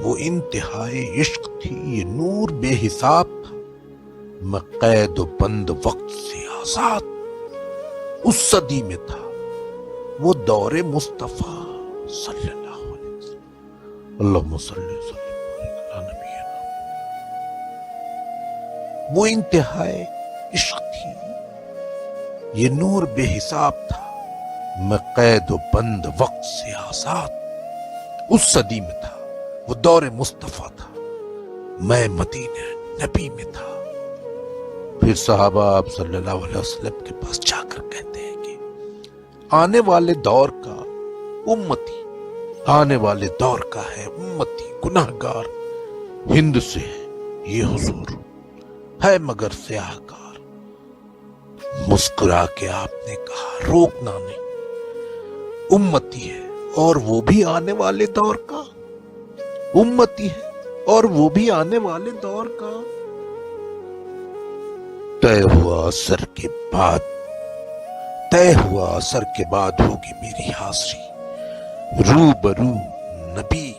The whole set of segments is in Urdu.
وہ انتہائے عشق تھی، یہ نور بے حساب تھا، میں قید و بند وقت سے آزاد۔ اس صدی میں تھا وہ دور مصطفیٰ صلی اللہ علیہ وسلم، اللہم صلی وسلم علی نبینا۔ وہ انتہائے عشق تھی، یہ نور بے حساب تھا، میں قید و بند وقت سے آزاد۔ اس صدی میں تھا وہ دور مصطفیٰ تھا، میں مدینہ نبی میں تھا۔ پھر صحابہ آپ صلی اللہ علیہ وسلم کے پاس جا کر کہتے ہیں کہ آنے والے دور کا امتی، آنے والے دور کا ہے امتی گناہگار، ہند سے ہے یہ حضور، ہے مگر سیاہ کار۔ مسکرا کے آپ نے کہا روکنا نہیں، امتی ہے اور وہ بھی آنے والے دور کا، امتی ہے اور وہ بھی آنے والے دور کا۔ طے ہوا اثر کے بعد، طے ہوا اثر کے بعد ہوگی میری حاضری، روبرو نبی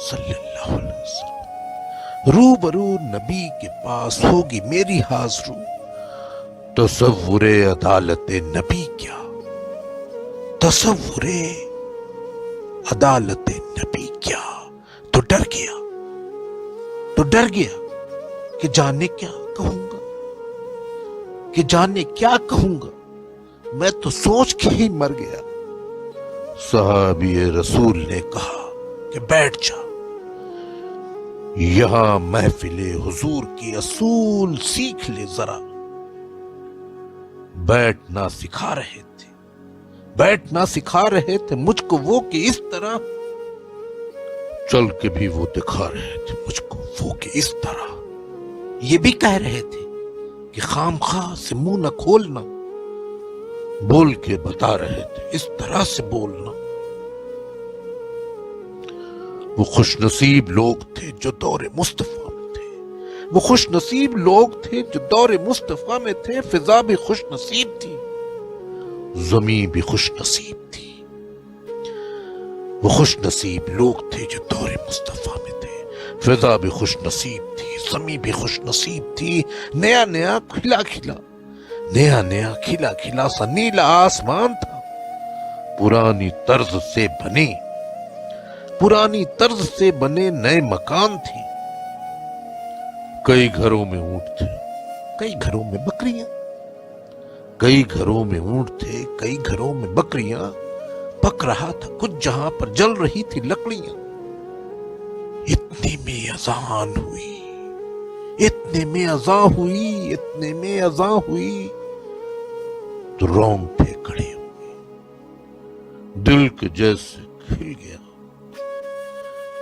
صلی اللہ علیہ وسلم، روبرو نبی کے پاس ہوگی میری حاضری۔ تصور عدالت نبی کیا، تصور عدالت نبی کیا۔ تو ڈر گیا، تو ڈر گیا کہ جانے کیا کہوں گا، کہ جانے کیا کہوں گا، میں تو سوچ کے ہی مر گیا۔ صحابی رسول نے کہا کہ بیٹھ جا، یہاں محفل حضور کی اصول سیکھ لے ذرا۔ بیٹھنا سکھا رہے تھے، بیٹھنا سکھا رہے تھے مجھ کو وہ کہ اس طرح، چل کے بھی وہ دکھا رہے تھے مجھ کو وہ کہ اس طرح۔ یہ بھی کہہ رہے تھے کہ خام خواہ سے منہ نہ کھولنا، بول کے بتا رہے تھے اس طرح سے بولنا۔ وہ خوش نصیب لوگ تھے جو دور مصطفیٰ میں تھے، وہ خوش نصیب لوگ تھے جو دور مصطفیٰ میں تھے۔ فضا بھی خوش نصیب تھی، زمین بھی خوش نصیب تھی۔ وہ خوش نصیب لوگ تھے جو دور مصطفیٰ میں تھے، فضا بھی خوش نصیب تھی، زمین بھی خوش نصیب تھی۔ نیا نیا کھلا کھلا، نیا نیا کھلا کھلا سا نیلا آسمان تھا، پرانی طرز سے بنے، پرانی طرز سے بنے نئے مکان تھے۔ کئی گھروں میں اونٹ تھے، کئی گھروں میں بکریاں، کئی گھروں میں اونٹ تھے، کئی گھروں میں بکریاں۔ پک رہا تھا کچھ جہاں پر جل رہی تھی لکڑیاں۔ اتنے میں اذان ہوئی، اتنے میں اذان ہوئی، اتنے میں اذان ہوئی، تو رونگٹے کھڑے ہوئے، دل کے جیسے کھل گیا،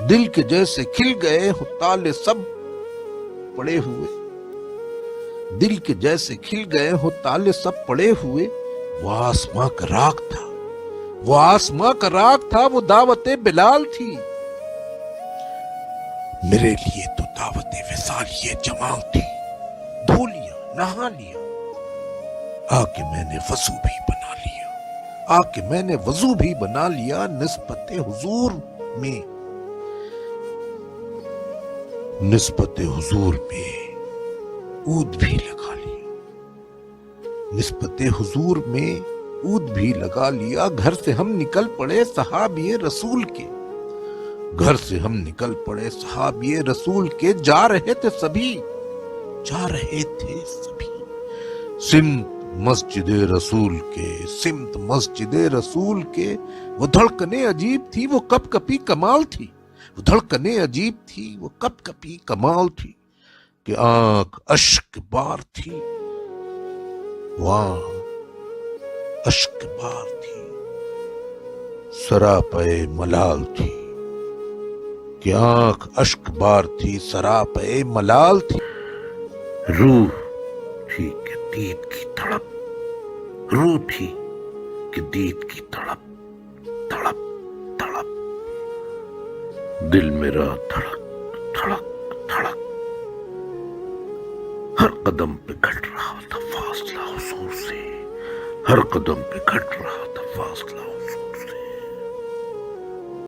دل کے جیسے کھل گئے ہو تالے سب پڑے ہوئے، دل کے جیسے کھل گئے ہو تالے سب پڑے ہوئے۔ وہ آسماں کا راگ تھا، وہ آسماں کا راگ تھا، وہ دعوت بلال تھی۔ میرے لیے تو دعوت وصال یہ جمال تھی۔ دھو لیا، نہا لیا، آ کے میں نے وضو بھی بنا لیا، آ کے میں نے وضو بھی بنا لیا۔ نسبت حضور میں، نسبت حضور میں عود بھی لگا لیا، نسبت حضور میں عود بھی لگا لیا۔ گھر سے ہم نکل پڑے صحابی رسول کے، گھر سے ہم نکل پڑے صحابی رسول کے، جا رہے تھے سبھی، جا رہے تھے سبھی سمت مسجد رسول کے، سمت مسجد رسول کے۔ وہ دھڑکنیں عجیب تھی، وہ کپ کپی کمال تھی، وہ دھڑکنیں عجیب تھی، وہ کپ کپی کمال تھی، کہ آنکھ اشک بار تھی، وہاں اشک بار تھی، سراپے ملال تھی، کہ آنکھ اشک بار تھی، سراپے ملال تھی۔ روح تھی کہ دید کی تڑپ، روح تھی کہ دید کی تڑپ، تڑپ تڑپ، دل میرا دھڑک دھڑک دھڑک، ہر قدم پہ گھٹ رہا تھا فاصلہ حضور سے، ہر قدم پہ گھٹ رہا تھا فاصلہ